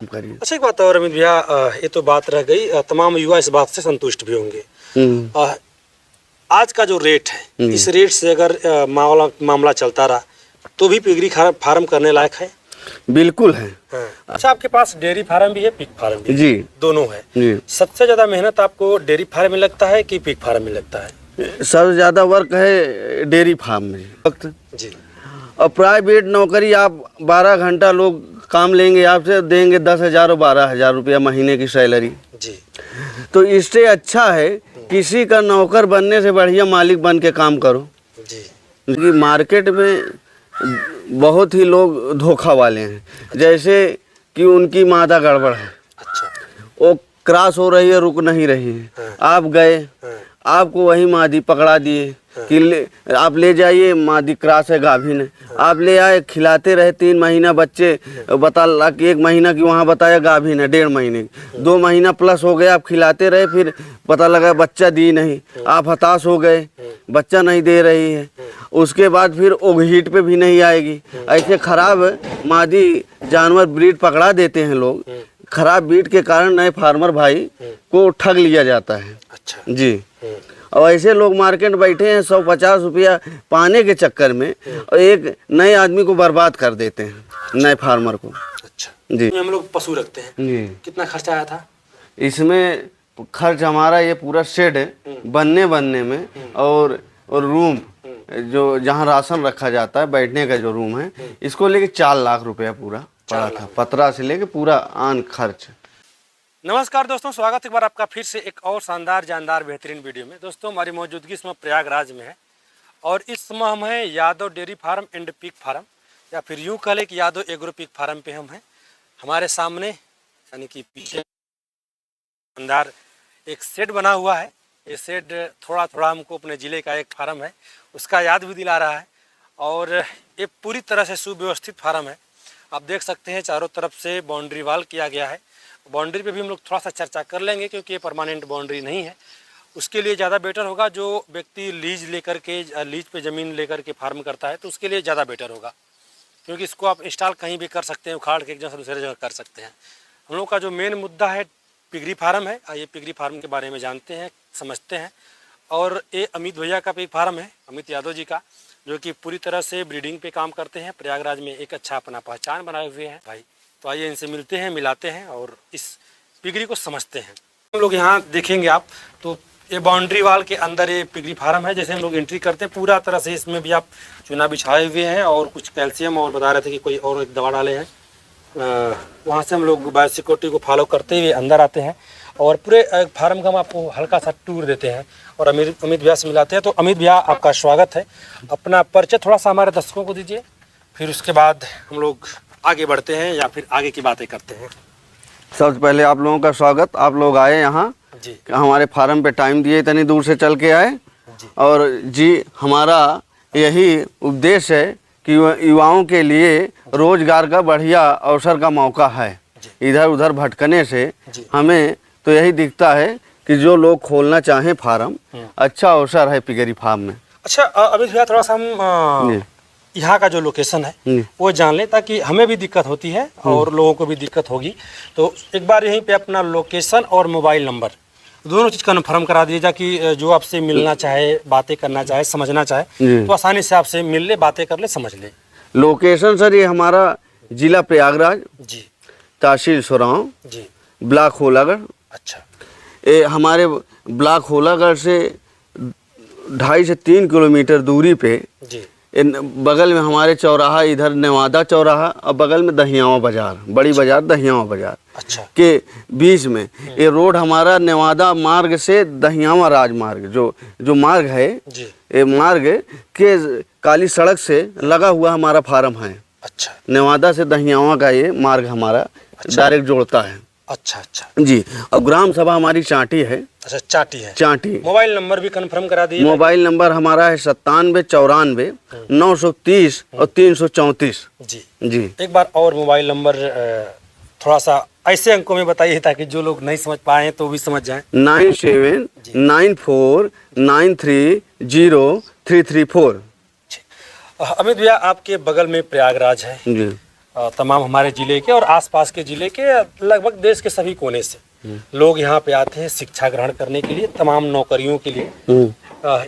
करिए। अच्छा, एक बात और अमित भैया, ये तो बात रह गई, तमाम युवा इस बात से संतुष्ट भी होंगे। आज का जो रेट है, इस रेट से अगर मामला चलता रहा तो भी पिगरी फार्म करने लायक है। बिल्कुल है। हाँ। अच्छा, आपके पास डेयरी फार्म भी है, पिग फार्म भी है? जी, दोनों है जी। सबसे ज्यादा मेहनत आपको डेयरी फार्म में लगता है कि पिग फार्म में लगता है? सबसे ज्यादा वर्क है डेयरी फार्म में वक्त जी। और प्राइवेट नौकरी आप 12 घंटा लोग काम लेंगे, आपसे देंगे 10,000 और 12,000 रुपया महीने की सैलरी। जी। तो इससे अच्छा है किसी का नौकर बनने से बढ़िया मालिक बन के काम करो। जी। मार्केट में बहुत ही लोग धोखा वाले हैं। अच्छा। जैसे कि उनकी मादा गड़बड़ है। अच्छा। वो क्रॉस हो रही है, रुक नहीं रही है। हाँ। आप गए, हाँ। आपको वही मादी पकड़ा दिए। हाँ। कि आप ले जाइए, मादी क्रॉस है, गाभिन है। हाँ। आप ले आए, खिलाते रहे 3 महीना, बच्चे बता ला कि 1 महीना की वहाँ बताया गाभिन है, 1.5 महीने की। 2 महीना प्लस हो गया, आप खिलाते रहे, फिर पता लगा बच्चा दी नहीं। आप हताश हो गए, बच्चा नहीं दे रही है। उसके बाद फिर ओवरहीट पे भी नहीं आएगी। ऐसे खराब मादी जानवर ब्रीड पकड़ा देते हैं लोग। खराब ब्रीड के कारण नए फार्मर भाई को ठग लिया जाता है। अच्छा। जी। और ऐसे लोग मार्केट में बैठे हैं 150 रुपया पाने के चक्कर में और एक नए आदमी को बर्बाद कर देते हैं, नए फार्मर को। अच्छा जी। हम लोग पशु रखते हैं जी। कितना खर्चा आया था इसमें? खर्च हमारा ये पूरा शेड बनने में और रूम जो जहाँ राशन रखा जाता है, बैठने का जो रूम है, इसको लेके 4 लाख रुपया पूरा पड़ा था, पतरा से लेके पूरा आन खर्च। नमस्कार दोस्तों, स्वागत है एक बार आपका फिर से एक और शानदार जानदार बेहतरीन वीडियो में। दोस्तों, हमारी मौजूदगी इस समय प्रयागराज में है और इस समय हम हैं Yadav dairy farm and pig farm, या फिर यूँ कह लें कि यादव एग्रो पिग फार्म पे हम हैं। हमारे सामने यानी कि पीछे शानदार एक शेड बना हुआ है। ये शेड थोड़ा थोड़ा हमको अपने ज़िले का एक फार्म है उसका याद भी दिला रहा है और ये पूरी तरह से सुव्यवस्थित फार्म है। आप देख सकते हैं चारों तरफ से बाउंड्री वाल किया गया है। बाउंड्री पे भी हम लोग थोड़ा सा चर्चा कर लेंगे क्योंकि ये परमानेंट बाउंड्री नहीं है। उसके लिए ज़्यादा बेटर होगा जो व्यक्ति लीज पे ज़मीन लेकर के फार्म करता है तो उसके लिए ज़्यादा बेटर होगा, क्योंकि इसको आप इंस्टॉल कहीं भी कर सकते हैं, उखाड़ के एक जगह से दूसरे जगह कर सकते हैं। हम लोग का जो मेन मुद्दा है पिगरी फार्म है। आइए पिगरी फार्म के बारे में जानते हैं, समझते हैं। और ये अमित भैया का पिग फार्म है, अमित यादव जी का, जो कि पूरी तरह से ब्रीडिंग पे काम करते हैं। प्रयागराज में एक अच्छा अपना पहचान बनाए हुए हैं भाई। तो आइए इनसे मिलते हैं, मिलाते हैं और इस पिगरी को समझते हैं। हम लोग यहाँ देखेंगे आप तो ये बाउंड्री वाल के अंदर ये पिगरी फार्म है। जैसे हम लोग एंट्री करते हैं पूरा तरह से इसमें भी आप चूना बिछाए हुए हैं और कुछ कैल्शियम, और बता रहे थे कि कोई और एक दवा डाले हैं। वहाँ से हम लोग बायोसिक्योरिटी को फॉलो करते हुए अंदर आते हैं और पूरे फार्म का हम आपको हल्का सा टूर देते हैं और अमित भैया से मिलाते हैं। तो अमित भैया, आपका स्वागत है। अपना परिचय थोड़ा सा हमारे दर्शकों को दीजिए, फिर उसके बाद हम लोग आगे बढ़ते हैं या फिर आगे की बातें करते हैं। सबसे पहले आप लोगों का स्वागत। आप लोग आए यहाँ जी, हमारे फार्म पे टाइम दिए, इतनी दूर से चल के आए जी। और जी हमारा यही उद्देश्य है कि युवाओं के लिए रोजगार का बढ़िया अवसर का मौका है। इधर उधर भटकने से हमें तो यही दिखता है कि जो लोग खोलना चाहें फार्म, अच्छा अवसर है पिगरी फार्म में। अच्छा अमित भैया, थोड़ा सा हम यहाँ का जो लोकेशन है वो जान लें, ताकि हमें भी दिक्कत होती है और लोगों को भी दिक्कत होगी। तो एक बार यहीं पे अपना लोकेशन और मोबाइल नंबर दोनों चीज़ कन्फर्म करा दीजिए कि जो आपसे मिलना चाहे, बातें करना चाहे, समझना चाहे तो आसानी से आपसे मिल ले, बातें कर ले, समझ ले। लोकेशन सर ये हमारा जिला प्रयागराज जी, तहसील सोराव जी, ब्लॉक होलागढ़। अच्छा। ये हमारे ब्लॉक होलागढ़ से 2.5 से 3 किलोमीटर दूरी पे जी, बगल में हमारे चौराहा, इधर नेवादा चौराहा और बगल में दहियावा बाजार, बड़ी बाजार दहियावा बाजार अच्छा के बीच में ये रोड हमारा नेवादा मार्ग से दहियावा राजमार्ग जो मार्ग है, ये मार्ग के काली सड़क से लगा हुआ हमारा फार्म है। अच्छा। नेवादा से दहियावा का ये मार्ग हमारा डायरेक्ट जोड़ता है। अच्छा अच्छा जी। और ग्राम सभा हमारी चाटी है। अच्छा, चाटी है। चाटी। मोबाइल नंबर भी कंफर्म करा दीजिए। मोबाइल नंबर हमारा है 97 94 930 और 334। जी जी। एक बार और मोबाइल नंबर थोड़ा सा ऐसे अंकों में बताइए ताकि जो लोग नहीं समझ पाए तो भी समझ जाएं। 9794930334। अमित भैया, आपके बगल में प्रयागराज है जी। तमाम हमारे ज़िले के और आसपास के ज़िले के, लगभग देश के सभी कोने से लोग यहाँ पे आते हैं शिक्षा ग्रहण करने के लिए, तमाम नौकरियों के लिए।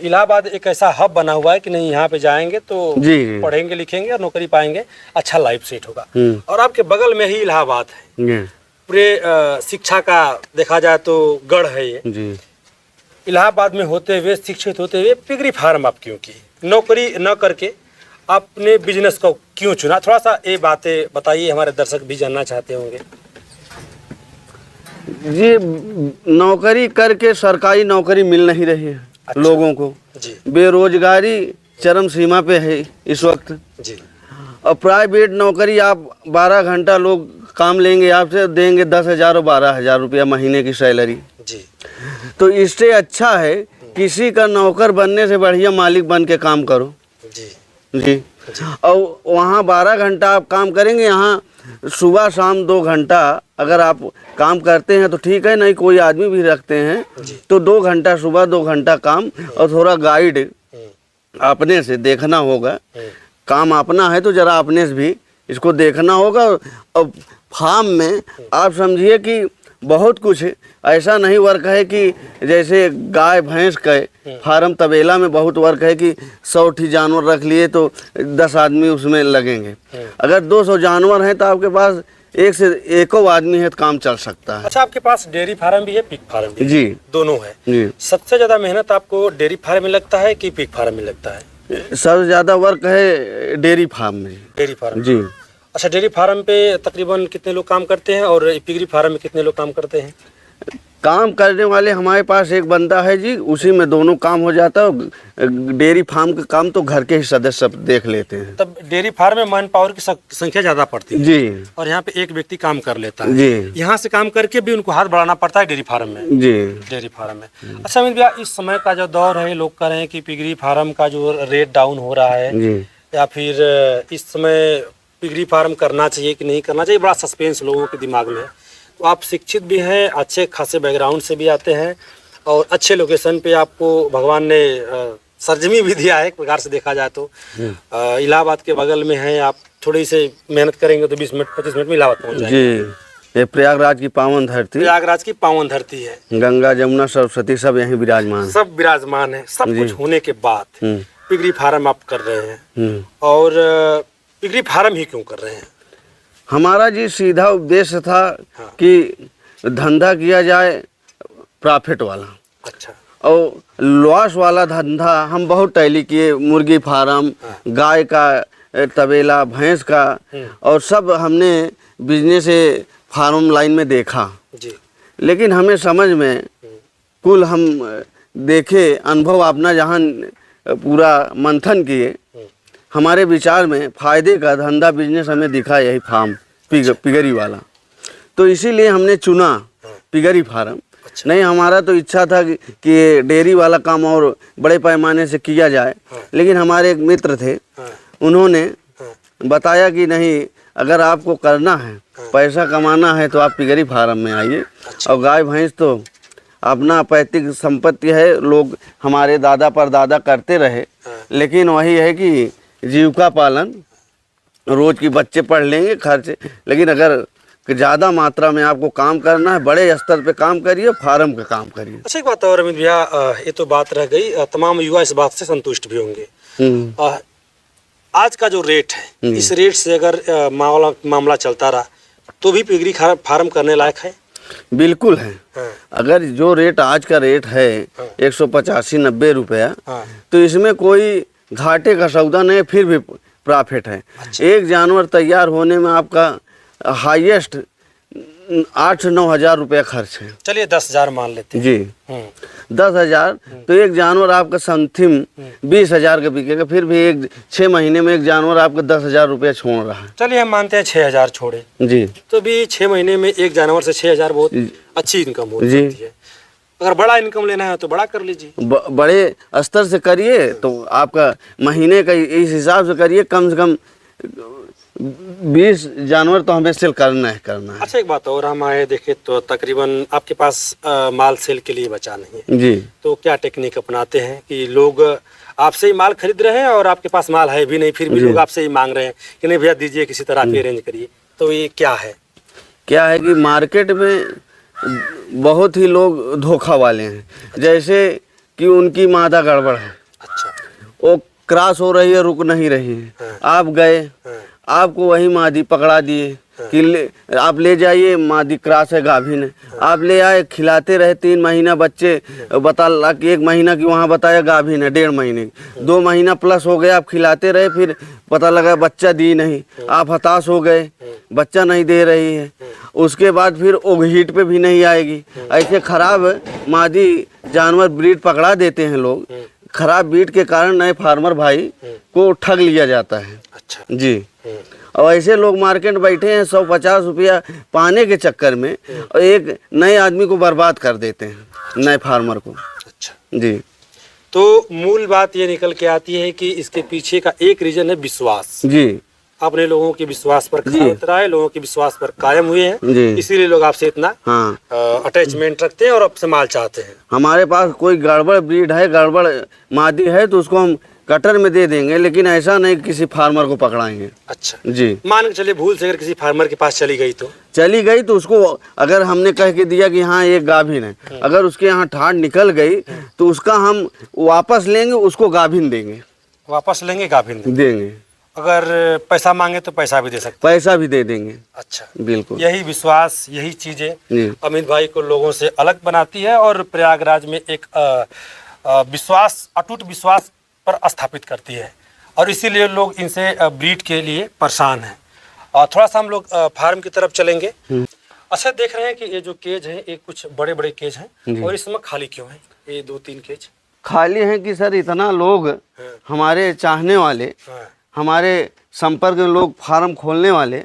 इलाहाबाद एक ऐसा हब बना हुआ है कि नहीं, यहाँ पे जाएंगे तो जी पढ़ेंगे लिखेंगे और नौकरी पाएंगे, अच्छा लाइफ सेट होगा। और आपके बगल में ही इलाहाबाद है, पूरे शिक्षा का देखा जाए तो गढ़ है ये जी। इलाहाबाद में होते हुए, शिक्षित होते हुए पिगरी फार्म आप क्यों की, नौकरी न करके आपने बिजनेस को क्यों चुना? थोड़ा सा ये बातें बताइए, हमारे दर्शक भी जानना चाहते होंगे। जी, नौकरी करके सरकारी नौकरी मिल नहीं रही है। अच्छा। लोगों को जी। बेरोजगारी चरम सीमा पे है इस वक्त जी। और प्राइवेट नौकरी आप 12 घंटा लोग काम लेंगे, आपसे देंगे 10,000 और 12,000 रुपया महीने की सैलरी जी। तो इससे अच्छा है किसी का नौकर बनने से बढ़िया मालिक बन के काम करो। जी। जी। और वहाँ 12 घंटा आप काम करेंगे, यहाँ सुबह शाम 2 घंटा अगर आप काम करते हैं तो ठीक है, नहीं कोई आदमी भी रखते हैं तो 2 घंटा सुबह 2 घंटा काम और थोड़ा गाइड अपने से देखना होगा। काम अपना है तो जरा अपने से भी इसको देखना होगा। और फार्म में आप समझिए कि बहुत कुछ ऐसा नहीं वर्क है कि जैसे गाय भैंस के फार्म तबेला में बहुत वर्क है कि 100 जानवर रख लिए तो 10 आदमी उसमें लगेंगे। अगर 200 जानवर हैं तो आपके पास एक से एको आदमी है तो काम चल सकता है। अच्छा, आपके पास डेयरी फार्म भी है, पिग फार्म भी? जी, दोनों है। जी। सबसे ज्यादा मेहनत आपको डेयरी फार्म में लगता है कि पिग फार्म में लगता है? सबसे ज्यादा वर्क है डेयरी फार्म में। Dairy farm? जी। अच्छा, डेयरी फार्म पे तकरीबन कितने लोग काम करते हैं और पिगरी फार्म में कितने लोग काम करते हैं? काम करने वाले हमारे पास एक बंदा है जी, उसी में दोनों काम हो जाता है। डेयरी फार्म का काम तो घर के ही सदस्य सब देख लेते हैं। तब डेयरी फार्म में मैन पावर की संख्या ज्यादा पड़ती है जी, और यहाँ पे एक व्यक्ति काम कर लेता है जी। यहाँ से काम करके भी उनको हाथ बढ़ाना पड़ता है डेयरी फार्म में। जी। डेयरी फार्म में। अच्छा अमित भैया, इस समय का जो दौर है, लोग कह रहे हैं कि पिगरी फार्म का जो रेट डाउन हो रहा है जी। या फिर इस समय पिगरी फार्म करना चाहिए कि नहीं करना चाहिए, बड़ा सस्पेंस लोगों के दिमाग में है। तो आप शिक्षित भी हैं, अच्छे खासे बैकग्राउंड से भी आते हैं और अच्छे लोकेशन पे आपको भगवान ने सरजमी भी दिया है एक प्रकार से देखा जाए तो। इलाहाबाद के बगल में है, आप थोड़ी से मेहनत करेंगे तो 20 मिनट 25 मिनट में इलाहाबाद पहुंच जाएंगे। जी, ये प्रयागराज की पावन धरती, प्रयागराज की पावन धरती है। गंगा जमुना सरस्वती सब यहीं विराजमान, सब विराजमान है। सब कुछ होने के बाद पिगरी फार्म आप कर रहे हैं, और पिगरी फार्म ही क्यों कर रहे हैं? हमारा जी सीधा उद्देश्य था कि धंधा किया जाए प्रॉफिट वाला। अच्छा। और लॉस वाला धंधा हम बहुत टैली किए, मुर्गी फार्म, गाय का तबेला, भैंस का, और सब हमने बिजनेस फार्म लाइन में देखा जी। लेकिन हमें समझ में कुल हम देखे, अनुभव अपना जहाँ पूरा मंथन किए, हमारे विचार में फायदे का धंधा बिजनेस हमें दिखा यही फार्म पिगरी वाला। तो इसीलिए हमने चुना पिगरी फार्म। अच्छा। नहीं, हमारा तो इच्छा था कि डेयरी वाला काम और बड़े पैमाने से किया जाए, लेकिन हमारे एक मित्र थे, उन्होंने बताया कि नहीं, अगर आपको करना है, पैसा कमाना है तो आप पिगरी फार्म में आइए। और गाय भैंस तो अपना पैतृक संपत्ति है, लोग हमारे दादा परदादा करते रहे, लेकिन वही है कि जीविका पालन, रोज की बच्चे पढ़ लेंगे खर्च, लेकिन अगर ज़्यादा मात्रा में आपको काम करना है, बड़े स्तर पे काम करिए, फार्म का काम करिए। अच्छा, एक बात और अमित भैया, ये तो बात रह गई, तमाम युवा इस बात से संतुष्ट भी होंगे। आज का जो रेट है, इस रेट से अगर मामला चलता रहा तो भी पिगरी फार्म करने लायक है? बिल्कुल है। अगर जो रेट आज का रेट है 185-90 रुपया, तो इसमें कोई घाटे का सौदा नहीं, फिर भी प्रॉफिट है। अच्छा। एक जानवर तैयार होने में आपका हाईएस्ट 8 से 9 हज़ार रुपया खर्च है। चलिए 10,000 मान लेते हैं जी। 10,000 तो एक जानवर आपका समथिंग 20,000 का बिकेगा, फिर भी 6 महीने में एक जानवर आपका 10,000 रुपया छोड़ रहा है। चलिए हम मानते हैं 6,000 छोड़े जी, तो भी 6 महीने में एक जानवर से 6,000 बहुत अच्छी इनकम हो सकती है। अगर बड़ा इनकम लेना है तो बड़ा कर लीजिए, बड़े स्तर से करिए तो आपका महीने का इस हिसाब से करिए, कम से कम 20 जानवर तो हमें सेल करना है। अच्छा, एक बात और, हम आए देखे तो तकरीबन आपके पास माल सेल के लिए बचा नहीं है जी। तो क्या टेक्निक अपनाते हैं कि लोग आपसे ही माल खरीद रहे हैं और आपके पास माल है भी नहीं, फिर भी लोग आपसे ही मांग रहे हैं कि नहीं भैया दीजिए, किसी तरह आप अरेंज करिए, तो ये क्या है? क्या है कि मार्केट में बहुत ही लोग धोखा वाले हैं। जैसे कि उनकी मादा गड़बड़ है, अच्छा, वो क्रॉस हो रही है, रुक नहीं रही है, आप गए, आपको वही मादी पकड़ा दिए कि आप ले जाइए, मादी क्रॉस है, गाभिन है। आप ले आए, खिलाते रहे 3 महीना, बच्चे बता ला कि 1 महीना की वहाँ बताया गाभिन है, 1.5 महीने की, 2 महीना प्लस हो गया, आप खिलाते रहे, फिर पता लगा बच्चा दी नहीं, आप हताश हो गए, बच्चा नहीं दे रही है। उसके बाद फिर ओवरहीट पे भी नहीं आएगी। ऐसे खराब मादी जानवर ब्रीड पकड़ा देते हैं लोग। खराब ब्रीड के कारण नए फार्मर भाई को ठग लिया जाता है। अच्छा जी। और ऐसे लोग मार्केट में बैठे हैं 150 रुपया पाने के चक्कर में, और एक नए आदमी को बर्बाद कर देते हैं, नए फार्मर को। अच्छा जी। तो मूल बात ये निकल के आती है कि इसके पीछे का एक रीजन है विश्वास। जी। आपने लोगों के विश्वास पर खरा उतरा है, लोगों के विश्वास पर कायम हुए हैं, इसीलिए लोग आपसे इतना अटैचमेंट रखते हैं और आपसे माल चाहते हैं। हमारे पास कोई गड़बड़ ब्रीड है, गड़बड़ मादी है, तो उसको हम कटर में दे देंगे, लेकिन ऐसा नहीं किसी फार्मर को पकड़ाएंगे। अच्छा जी। मान के चलिए भूल से अगर किसी फार्मर के पास चली गई तो उसको अगर हमने कह के दिया कि हाँ ये गाभिन है, अगर उसके यहाँ ठाड़ निकल गई तो उसका हम वापस लेंगे, उसको गाभिन देंगे, वापस लेंगे, गाभिन देंगे। अगर पैसा मांगे तो पैसा भी दे सकते, पैसा भी दे देंगे। अच्छा, बिल्कुल। यही विश्वास, यही चीजें अमित भाई को लोगों से अलग बनाती है और प्रयागराज में एक विश्वास, अटूट विश्वास पर स्थापित करती है, और इसीलिए लोग इनसे ब्रीड के लिए परेशान हैं। और थोड़ा सा हम लोग फार्म की तरफ चलेंगे। अच्छा, देख रहे हैं कि ये जो केज है ये कुछ बड़े बड़े केज हैं, और इसमें खाली क्यों है? ये 2-3 केज खाली हैं कि सर इतना लोग हमारे चाहने वाले, हमारे संपर्क में लोग फार्म खोलने वाले,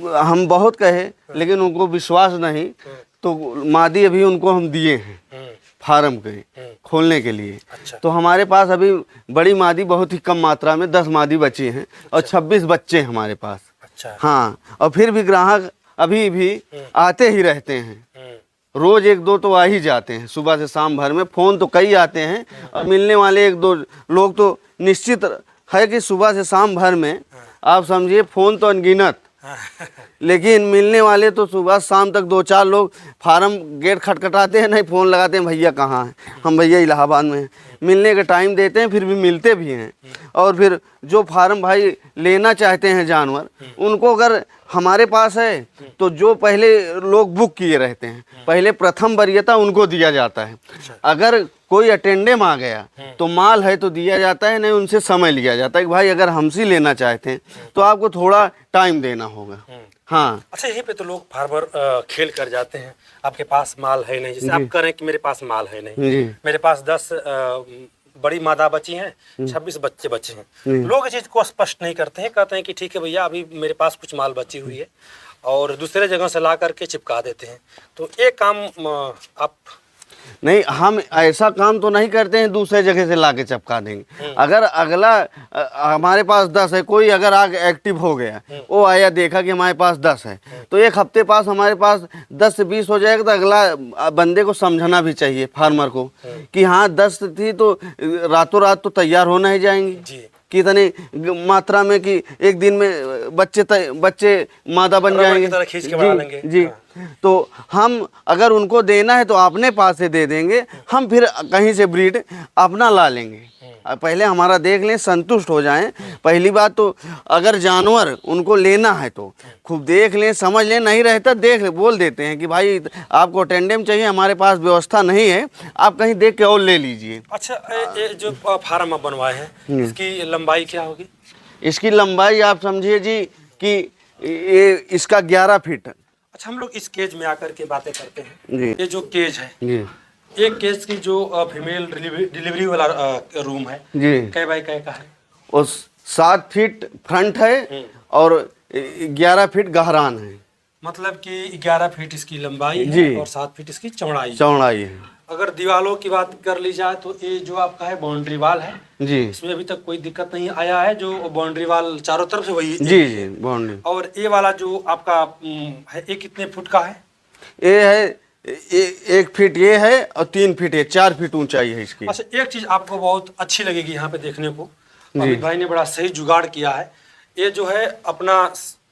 हम बहुत कहे लेकिन उनको विश्वास नहीं, तो मादी अभी उनको हम दिए हैं फार्म के खोलने के लिए। अच्छा। तो हमारे पास अभी बड़ी मादी बहुत ही कम मात्रा में 10 मादी बची हैं, और 26 बच्चे हैं हमारे पास। अच्छा। हाँ, और फिर भी ग्राहक अभी भी आते ही रहते हैं, रोज 1-2 तो आ ही जाते हैं, सुबह से शाम भर में। फोन तो कई आते हैं, और मिलने वाले 1-2 लोग तो निश्चित है कि सुबह से शाम भर में आप समझिए फोन तो अनगिनत, लेकिन मिलने वाले तो सुबह शाम तक 2-4 लोग फार्म गेट खटखटाते हैं, नहीं फ़ोन लगाते हैं, भैया कहाँ हैं? हम भैया इलाहाबाद में हैं। मिलने का टाइम देते हैं, फिर भी मिलते भी हैं। और फिर जो फार्म भाई लेना चाहते हैं जानवर, उनको अगर हमारे पास है तो जो पहले लोग बुक किए रहते हैं, पहले प्रथम वरीयता उनको दिया जाता है। अगर कोई अटेंडेम आ गया तो माल है तो दिया जाता है, नहीं उनसे समय लिया जाता है कि भाई अगर हमसे लेना चाहते हैं तो आपको थोड़ा टाइम देना होगा। हाँ। अच्छा, यहीं पे तो लोग फार्मर खेल कर जाते हैं, आपके पास माल है नहीं, जैसे आप कह रहे हैं कि मेरे पास माल है नहीं, मेरे पास 10 बड़ी मादा बची हैं, 26 बच्चे बचे हैं। लोग इस चीज़ को स्पष्ट नहीं करते हैं, कहते हैं कि ठीक है भैया अभी मेरे पास कुछ माल बची हुई है, और दूसरे जगह से ला करके चिपका देते हैं। तो एक काम आप नहीं, हम ऐसा काम तो नहीं करते हैं दूसरे जगह से लाके चिपका देंगे। अगर अगला हमारे पास 10 है, कोई अगर आग एक्टिव हो गया, वो आया देखा कि हमारे पास 10 है, तो एक हफ्ते पास हमारे पास 10 से 20 हो जाएगा, तो अगला बंदे को समझना भी चाहिए फार्मर को कि हाँ 10 थी तो रातों रात तो तैयार होना ही जाएंगी, कितनी मात्रा में कि एक दिन में बच्चे मादा बन जाएंगे। जी। तो हम अगर उनको देना है तो अपने पास से दे देंगे, हम फिर कहीं से ब्रीड अपना ला लेंगे। पहले हमारा देख लें, संतुष्ट हो जाएं। पहली बात तो अगर जानवर उनको लेना है तो खूब देख लें, समझ लें, नहीं रहता देख ले, बोल देते हैं कि भाई आपको अटेंडेम चाहिए, हमारे पास व्यवस्था नहीं है, आप कहीं देख के और ले लीजिए। अच्छा, ये जो फार्म आप बनवाए हैं इसकी लंबाई क्या होगी? इसकी लंबाई आप समझिए जी कि ये इसका 11 फीट। अच्छा, हम लोग इस केज में आकर के बातें करते हैं जी। ये जो केज है जी, एक केज की जो फीमेल डिलीवरी वाला रूम है जी, कै बाई कै का है? और 7 फीट फ्रंट है और 11 फीट गहरान है। मतलब कि 11 फीट इसकी लंबाई जी है और 7 फीट इसकी चौड़ाई है। अगर दीवारों की बात कर ली जाए तो ये जो आपका है बाउंड्री वाल है जी इसमें अभी तक कोई दिक्कत नहीं आया है। जो बाउंड्री वाल चारों तरफ से वही जी जी बाउंड्री। और ये वाला जो आपका है ये कितने फुट का है? ये है 1 फीट ये है और 3 फीट ये, 4 फीट ऊंचाई है इसकी। अच्छा, एक चीज आपको बहुत अच्छी लगेगी यहाँ पे देखने को, अमित भाई ने बड़ा सही जुगाड़ किया है। ये जो है अपना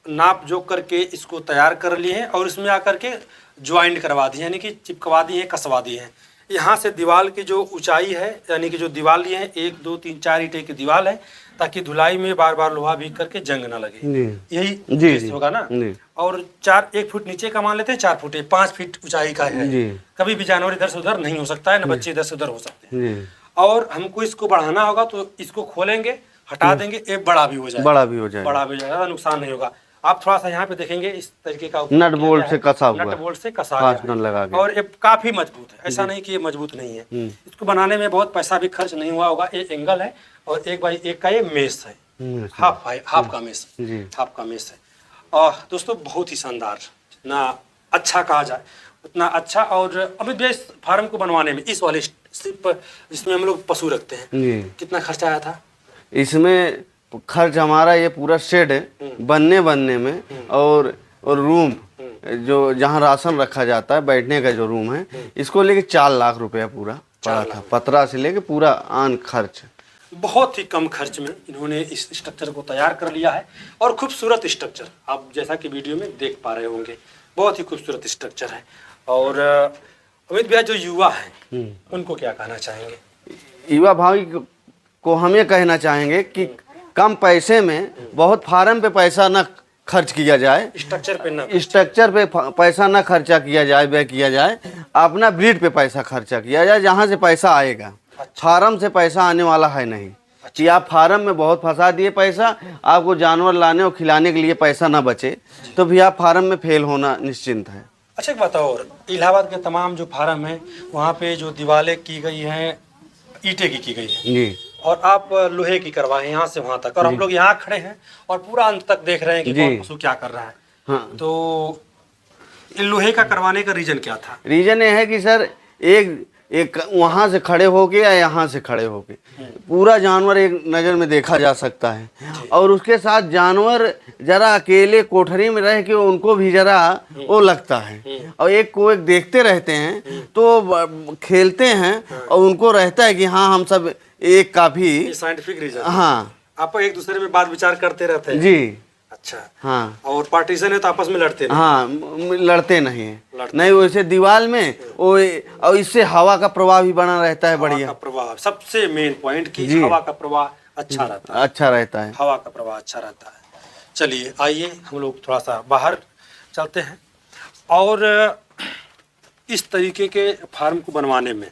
नाप जोक करके इसको तैयार कर लिए हैं और इसमें आकर के ज्वाइंट करवा दी है, यानी कि चिपकवा दी है, कसवा दी है। यहाँ से दीवार की जो ऊंचाई है, यानी कि जो दीवार लिए हैं 1 2 3 4 ईंटे की दीवार है, ताकि धुलाई में बार बार लोहा भीग करके जंग ना लगे। यही उद्देश्य होगा ना। और 1 फुट नीचे का मान लेते हैं, 4 फुट 5 फीट ऊंचाई का है। कभी भी जानवर इधर से उधर नहीं हो सकता है, न बच्चे इधर से उधर हो सकते हैं। और हमको इसको बढ़ाना होगा तो इसको खोलेंगे, हटा देंगे, एक बड़ा भी हो जाएगा, बड़ा भी हो जाएगा, बड़ा भी हो जाएगा, नुकसान नहीं होगा। आप थोड़ा सा यहाँ पे देखेंगे इस तरीके का नट बोल्ट से कसा हुआ, नट बोल्ट से कसा गया है और ये काफी मजबूत है। ऐसा नहीं कि ये मजबूत नहीं है। इसको बनाने में बहुत पैसा भी खर्च नहीं हुआ होगा। ये एंगल है और 1x1 का ये मेस है, हाफ का मेस, हाफ का मेस है। और दोस्तों बहुत ही शानदार, जितना अच्छा कहा जाए उतना अच्छा। और अमित भाई फार्म को बनवाने में इस वाले जिसमें हम लोग पशु रखते हैं कितना खर्चा आया था? इसमें खर्च हमारा ये पूरा शेड बनने में और रूम जो जहाँ राशन रखा जाता है, बैठने का जो रूम है, इसको लेके 4 लाख रुपया पूरा पड़ा था, पतरा से लेके पूरा आन खर्च। बहुत ही कम खर्च में इन्होंने इस स्ट्रक्चर को तैयार कर लिया है और खूबसूरत स्ट्रक्चर, आप जैसा कि वीडियो में देख पा रहे होंगे, बहुत ही खूबसूरत स्ट्रक्चर है। और अमित भैया जो युवा हैं उनको क्या कहना चाहेंगे? युवा भाई को हम ये कहना चाहेंगे कि कम पैसे में बहुत फार्म पे पैसा न खर्च किया जाए, स्ट्रक्चर पे पैसा न खर्चा किया जाए, व्यय किया जाए, अपना ब्रीड पे पैसा खर्चा किया जाए, जहाँ से पैसा आएगा। फार्म से पैसा आने वाला है नहीं कि आप फार्म में बहुत फंसा दिए पैसा, आपको जानवर लाने और खिलाने के लिए पैसा ना बचे तो भी आप फार्म में फेल होना निश्चिंत है। अच्छा एक बात और, इलाहाबाद के तमाम जो फार्म है वहाँ पे जो दीवारें की गई हैं ईंटे की गई है जी, और आप लोहे की करवाए यहाँ से वहाँ तक, और हम लोग यहाँ खड़े हैं और पूरा अंत तक देख रहे हैं कि कौन पशु क्या कर रहा है। हाँ। तो इन लोहे का करवाने का रीजन क्या था? रीजन ये है कि सर एक वहाँ से खड़े होके या यहाँ से खड़े होके पूरा जानवर एक नज़र में देखा जा सकता है, और उसके साथ जानवर जरा अकेले कोठरी में रह के उनको भी जरा वो लगता है, और एक को एक देखते रहते हैं तो खेलते हैं और उनको रहता है कि हाँ हम सब एक काफी साइंटिफिक रीजन। हाँ, आप एक दूसरे में बात विचार करते रहते हैं जी। अच्छा हाँ, और पार्टीशन है तो आपस में लड़ते नहीं? हाँ, लड़ते नहीं है, नहीं वैसे दीवार में वो, और इससे हवा का प्रवाह भी बना रहता है, बढ़िया प्रवाह सबसे मेन पॉइंट की हवा का प्रवाह अच्छा रहता है, हवा का प्रवाह अच्छा रहता है। चलिए आइए हम लोग थोड़ा सा बाहर चलते हैं। और इस तरीके के फार्म को बनवाने में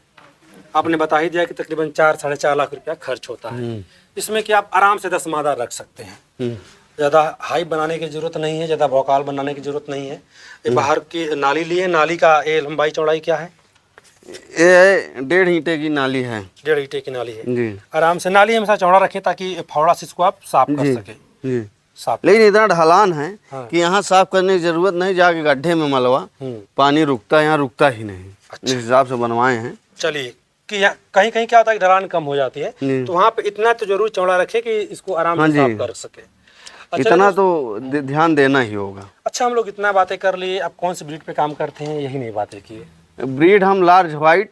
आपने बता ही दिया कि तकरीबन 4-4.5 लाख रुपया खर्च होता है। इसमें कि आप आराम से 10 मादा रख सकते हैं, ज़्यादा हाई बनाने की जरूरत नहीं है, ज़्यादा भौकाल बनाने की जरूरत नहीं है। ये बाहर की नाली ली है, नाली का ये लंबाई चौड़ाई क्या है? ये 1.5 ईंटे की नाली है, 1.5 ईंटे की नाली है जी। आराम से नाली हमेशा चौड़ा रखें ताकि फावड़ा से इसको आप साफ कर सके जी। साफ। लेकिन इतना ढलान है कि यहाँ साफ करने की जरूरत नहीं, जाके गड्ढे में मलवा, पानी रुकता है, यहाँ रुकता ही नहीं। इस हिसाब से बनवाए हैं। चलिए कि कहीं कहीं क्या होता है कि ढलान कम हो जाती है, तो वहाँ पे इतना तो जरूर चौड़ा रखे कि इसको आराम से साफ कर सके। इतना तो ध्यान देना ही होगा। अच्छा हम लोग इतना बातें कर लिए, आप कौन सी ब्रीड पे काम करते हैं यही नहीं बातें की? ब्रीड हम लार्ज व्हाइट,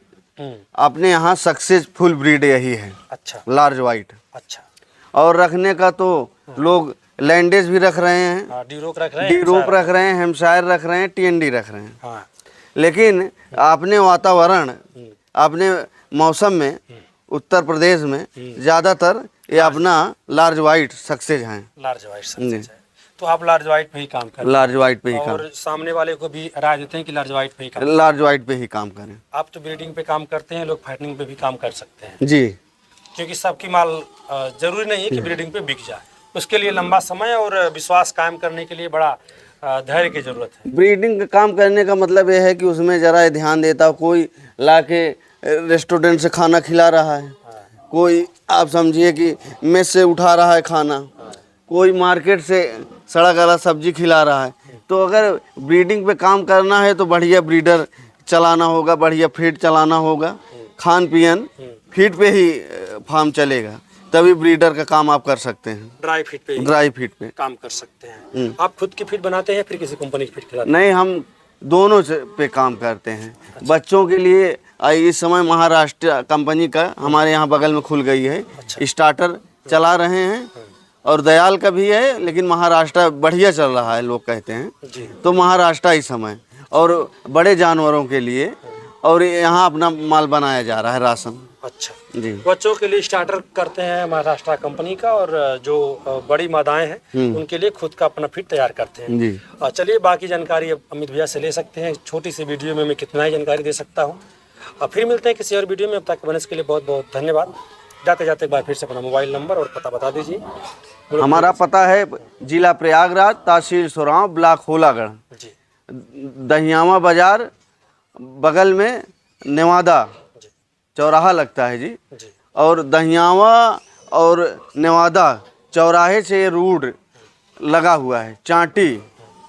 अपने यहाँ सक्सेसफुल ब्रीड यही है। अच्छा, लार्ज व्हाइट। अच्छा, और रखने का तो लोग लैंडेज भी रख रहे हैं, डी-रोक रख रहे हैं, हेम्पशायर रख रहे हैं, टीएनडी रख रहे हैं। लेकिन अपने वातावरण, अपने मौसम में उत्तर प्रदेश में ज़्यादातर ये अपना लार्ज व्हाइट सक्सेस हैं। लार्ज व्हाइट सक्सेस है, तो आप लार्ज व्हाइट पे ही काम करें। लार्ज व्हाइट पे ही काम, और सामने वाले को भी राय देते हैं कि लार्ज व्हाइट पे ही काम, लार्ज व्हाइट पे ही काम करें। आप तो ब्रीडिंग पे काम करते हैं, लोग फाइटिंग पे भी काम कर सकते हैं जी, क्योंकि सबकी माल जरूरी नहीं है कि ब्रीडिंग पे बिक जाए। उसके लिए लंबा समय और विश्वास कायम करने के लिए बड़ा धैर्य की जरूरत है। ब्रीडिंग का काम करने का मतलब ये है कि उसमें ज़रा ध्यान देता हो, कोई लाके रेस्टोरेंट से खाना खिला रहा है, कोई आप समझिए कि मेस से उठा रहा है खाना, कोई मार्केट से सड़ा गला सब्जी खिला रहा है। तो अगर ब्रीडिंग पे काम करना है तो बढ़िया ब्रीडर चलाना होगा, बढ़िया फीड चलाना होगा, खान पियन फीड पे ही फार्म चलेगा, तभी ब्रीडर का काम आप कर सकते हैं। ड्राई फीड पे ही ड्राई फीड पे काम कर सकते हैं। आप खुद की फीड बनाते हैं फिर किसी कंपनी की फीड खिलाते नहीं, हम दोनों से पे काम करते हैं। बच्चों के लिए इस समय महाराष्ट्र कंपनी का हमारे यहाँ बगल में खुल गई है, स्टार्टर चला रहे हैं, और दयाल का भी है, लेकिन महाराष्ट्र बढ़िया चल रहा है लोग कहते हैं, जी। तो महाराष्ट्र इस समय, और बड़े जानवरों के लिए, और यहाँ अपना माल बनाया जा रहा है, राशन। अच्छा जी। बच्चों के लिए स्टार्टर करते हैं महाराष्ट्र कंपनी का, और जो बड़ी मादाएं हैं उनके लिए खुद का अपना फीड तैयार करते हैं। जी। चलिए बाकी जानकारी अब अमित भैया से ले सकते हैं। छोटी सी वीडियो में मैं कितना ही जानकारी दे सकता हूँ। फिर मिलते हैं किसी और वीडियो में। अब तक बनने के लिए बहुत बहुत धन्यवाद। जाते जाते एक बार फिर से अपना मोबाइल नंबर और पता बता दीजिए। हमारा पता है जिला प्रयागराज, तहसील सोराव, ब्लॉक होलागढ़, जी दहियामा बाजार बगल में नेवादा जी चौराहा लगता है जी। जी और दहियावा और नेवादा चौराहे से रोड लगा हुआ है चांटी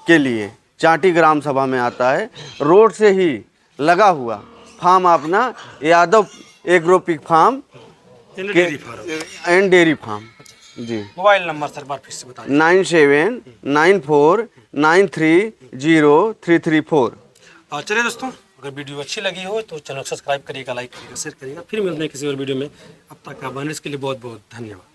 के लिए, चांटी ग्राम सभा में आता है, रोड से ही लगा हुआ फार्म अपना Yadav agro pig farm dairy farm and dairy farm. जी। मोबाइल नंबर सर बार फिर से बता दीजिए। 9794930334। चलिए दोस्तों, अगर वीडियो अच्छी लगी हो तो चैनल सब्सक्राइब करिएगा, लाइक करिएगा, शेयर करिएगा। फिर मिलते हैं किसी और वीडियो में। अब तक आप बनने के लिए बहुत बहुत धन्यवाद।